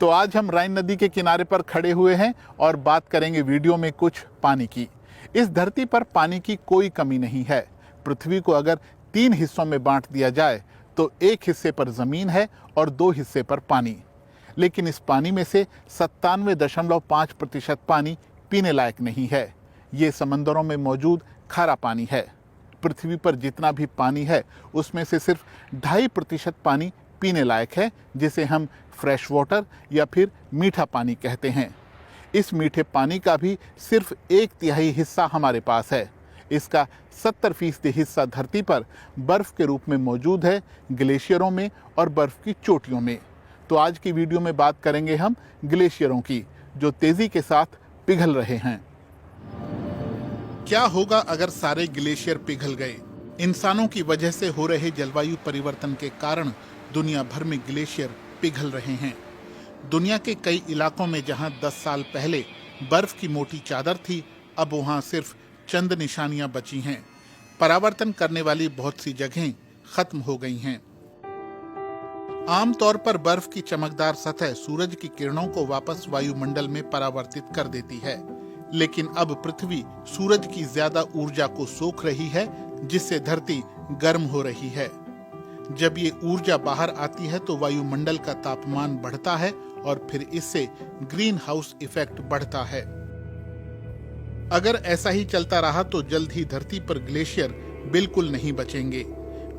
तो आज हम राइन नदी के किनारे पर खड़े हुए हैं और बात करेंगे वीडियो में कुछ पानी की। इस धरती पर पानी की कोई कमी नहीं है। पृथ्वी को अगर 3 हिस्सों में बांट दिया जाए तो एक हिस्से पर ज़मीन है और 2 हिस्से पर पानी। लेकिन इस पानी में से 97.5% पानी पीने लायक नहीं है। ये समंदरों में मौजूद खारा पानी है। पृथ्वी पर जितना भी पानी है उसमें से सिर्फ 2.5% पानी पीने लायक है, जिसे हम फ्रेश वाटर या फिर मीठा पानी कहते हैं। इस मीठे पानी का भी सिर्फ 1/3 हिस्सा हमारे पास है। इसका 70% हिस्सा धरती पर बर्फ़ के रूप में मौजूद है, ग्लेशियरों में और बर्फ़ की चोटियों में। तो आज की वीडियो में बात करेंगे हम ग्लेशियरों की, जो तेज़ी के साथ पिघल रहे हैं। क्या होगा अगर सारे ग्लेशियर पिघल गए? इंसानों की वजह से हो रहे जलवायु परिवर्तन के कारण दुनिया भर में ग्लेशियर पिघल रहे हैं। दुनिया के कई इलाकों में जहां 10 साल पहले बर्फ की मोटी चादर थी, अब वहां सिर्फ चंद निशानियां बची हैं। परावर्तन करने वाली बहुत सी जगहें खत्म हो गई हैं। आमतौर पर बर्फ की चमकदार सतह सूरज की किरणों को वापस वायुमंडल में परावर्तित कर देती है, लेकिन अब पृथ्वी सूरज की ज्यादा ऊर्जा को सोख रही है, जिससे धरती गर्म हो रही है। जब ये ऊर्जा बाहर आती है तो वायुमंडल का तापमान बढ़ता है और फिर इससे ग्रीन हाउस इफेक्ट बढ़ता है। अगर ऐसा ही चलता रहा तो जल्द ही धरती पर ग्लेशियर बिल्कुल नहीं बचेंगे।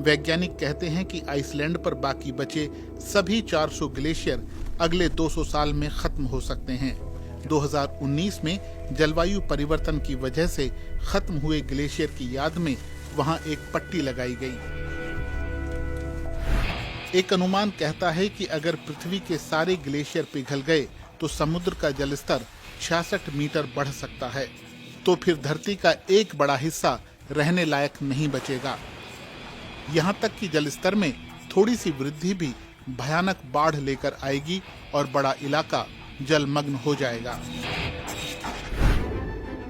वैज्ञानिक कहते हैं कि आइसलैंड पर बाकी बचे सभी 400 ग्लेशियर अगले 200 साल में खत्म हो सकते हैं। 2019 में जलवायु परिवर्तन की वजह से खत्म हुए ग्लेशियर की याद में वहां एक पट्टी लगाई गई। एक अनुमान कहता है कि अगर पृथ्वी के सारे ग्लेशियर पिघल गए तो समुद्र का जलस्तर 66 मीटर बढ़ सकता है। तो फिर धरती का एक बड़ा हिस्सा रहने लायक नहीं बचेगा। यहाँ तक कि जलस्तर में थोड़ी सी वृद्धि भी भयानक बाढ़ लेकर आएगी और बड़ा इलाका जलमग्न हो जाएगा।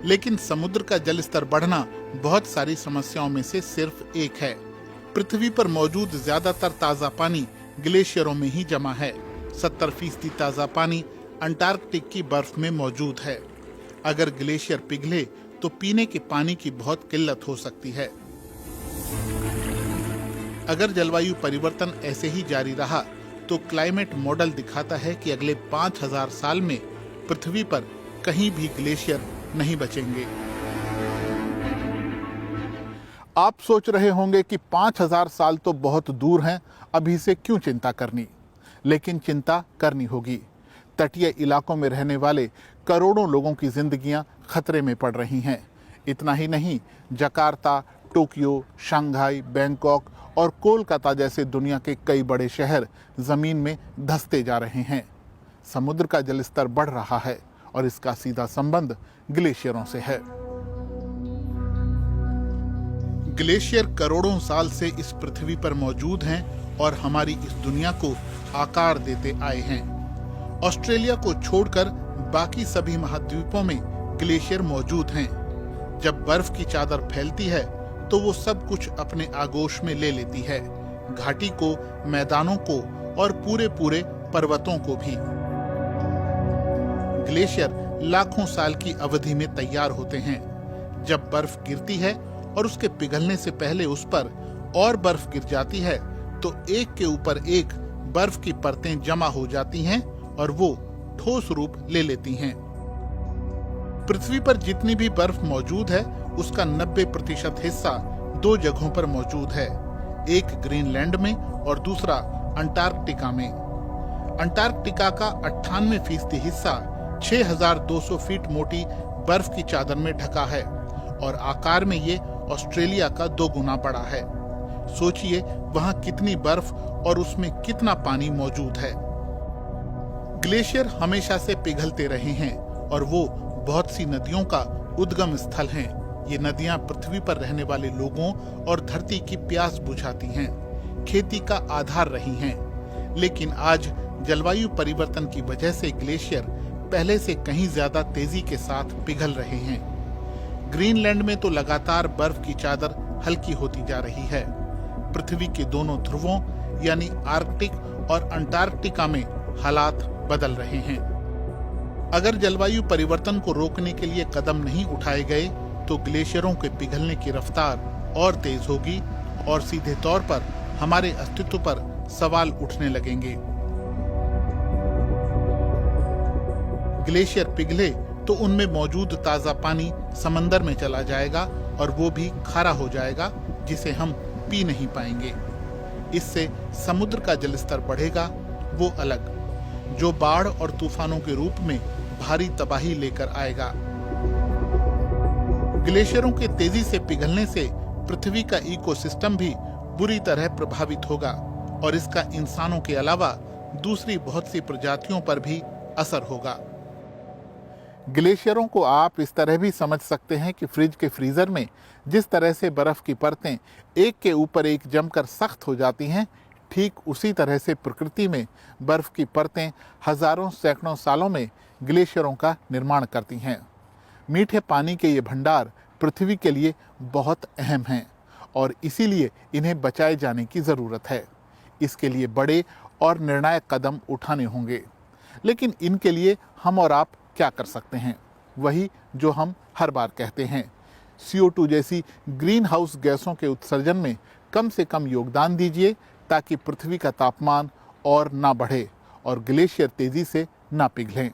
लेकिन समुद्र का जलस्तर बढ़ना बहुत सारी समस्याओं में से सिर्फ एक है। पृथ्वी पर मौजूद ज्यादातर ताजा पानी ग्लेशियरों में ही जमा है। 70% ताजा पानी अंटार्कटिक की बर्फ में मौजूद है। अगर ग्लेशियर पिघले तो पीने के पानी की बहुत किल्लत हो सकती है। अगर जलवायु परिवर्तन ऐसे ही जारी रहा तो क्लाइमेट मॉडल दिखाता है कि अगले 5000 साल में पृथ्वी पर कहीं भी ग्लेशियर नहीं बचेंगे। आप सोच रहे होंगे कि 5000 साल तो बहुत दूर हैं, अभी से क्यों चिंता करनी? लेकिन चिंता करनी होगी। तटीय इलाकों में रहने वाले करोड़ों लोगों की जिंदगियां खतरे में पड़ रही हैं। इतना ही नहीं, जकार्ता, टोक्यो, शंघाई, बैंकॉक और कोलकाता जैसे दुनिया के कई बड़े शहर जमीन में धंसते जा रहे हैं। समुद्र का जलस्तर बढ़ रहा है और इसका सीधा संबंध ग्लेशियरों से है। ग्लेशियर करोड़ों साल से इस पृथ्वी पर मौजूद हैं और हमारी इस दुनिया को आकार देते आए हैं। ऑस्ट्रेलिया को छोड़कर बाकी सभी महाद्वीपों में ग्लेशियर मौजूद हैं। जब बर्फ की चादर फैलती है तो वो सब कुछ अपने आगोश में ले लेती है, घाटी को, मैदानों को और पूरे पर्वतों को भी। ग्लेशियर लाखों साल की अवधि में तैयार होते हैं। जब बर्फ गिरती है और उसके पिघलने से पहले उस पर और बर्फ गिर जाती है तो एक के ऊपर एक बर्फ की परतें जमा हो जाती हैं और वो ठोस रूप ले लेती हैं। पृथ्वी पर जितनी भी बर्फ मौजूद है उसका 90% हिस्सा 2 जगहों पर मौजूद है, एक ग्रीनलैंड में और दूसरा अंटार्कटिका में। अंटार्कटिका का 98% हिस्सा 6200 फीट मोटी बर्फ की चादर में ढका है और आकार में ये ऑस्ट्रेलिया का 2 गुना बड़ा है। सोचिए वहां कितनी बर्फ और उसमें कितना पानी मौजूद है। ग्लेशियर हमेशा से पिघलते रहे हैं और वो बहुत सी नदियों का उद्गम स्थल हैं। ये नदियां पृथ्वी पर रहने वाले लोगों और धरती की प्यास बुझाती हैं, खेती का आधार रही हैं। लेकिन आज जलवायु परिवर्तन की वजह से ग्लेशियर पहले से कहीं ज्यादा तेजी के साथ पिघल रहे हैं। ग्रीनलैंड में तो लगातार बर्फ की चादर हल्की होती जा रही है। पृथ्वी के दोनों ध्रुवों यानी आर्कटिक और अंटार्कटिका में हालात बदल रहे हैं। अगर जलवायु परिवर्तन को रोकने के लिए कदम नहीं उठाए गए तो ग्लेशियरों के पिघलने की रफ्तार और तेज होगी और सीधे तौर पर हमारे अस्तित्व पर सवाल उठने लगेंगे। ग्लेशियर पिघले तो उनमें मौजूद ताजा पानी समंदर में चला जाएगा और वो भी खारा हो जाएगा, जिसे हम पी नहीं पाएंगे। इससे समुद्र का जलस्तर बढ़ेगा, वो अलग, जो बाढ़ और तूफानों के रूप में भारी तबाही लेकर आएगा। ग्लेशियरों के तेजी से पिघलने से पृथ्वी का इकोसिस्टम भी बुरी तरह प्रभावित होगा और इसका इंसानों के अलावा दूसरी बहुत सी प्रजातियों पर भी असर होगा। ग्लेशियरों को आप इस तरह भी समझ सकते हैं कि फ्रिज के फ्रीजर में जिस तरह से बर्फ की परतें एक के ऊपर एक जमकर सख्त हो जाती हैं, ठीक उसी तरह से प्रकृति में बर्फ की परतें हजारों सैकड़ों सालों में ग्लेशियरों का निर्माण करती हैं। मीठे पानी के ये भंडार पृथ्वी के लिए बहुत अहम हैं और इसीलिए इन्हें बचाए जाने की ज़रूरत है। इसके लिए बड़े और निर्णायक कदम उठाने होंगे। लेकिन इनके लिए हम और आप क्या कर सकते हैं? वही जो हम हर बार कहते हैं, CO2 जैसी ग्रीन हाउस गैसों के उत्सर्जन में कम से कम योगदान दीजिए ताकि पृथ्वी का तापमान और ना बढ़े और ग्लेशियर तेजी से ना पिघलें।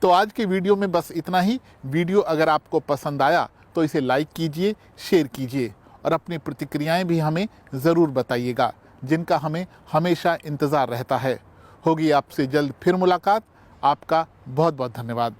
तो आज की वीडियो में बस इतना ही। वीडियो अगर आपको पसंद आया तो इसे लाइक कीजिए, शेयर कीजिए और अपनी प्रतिक्रियाएं भी हमें ज़रूर बताइएगा, जिनका हमें हमेशा इंतज़ार रहता है। होगी आपसे जल्द फिर मुलाकात। आपका बहुत बहुत धन्यवाद।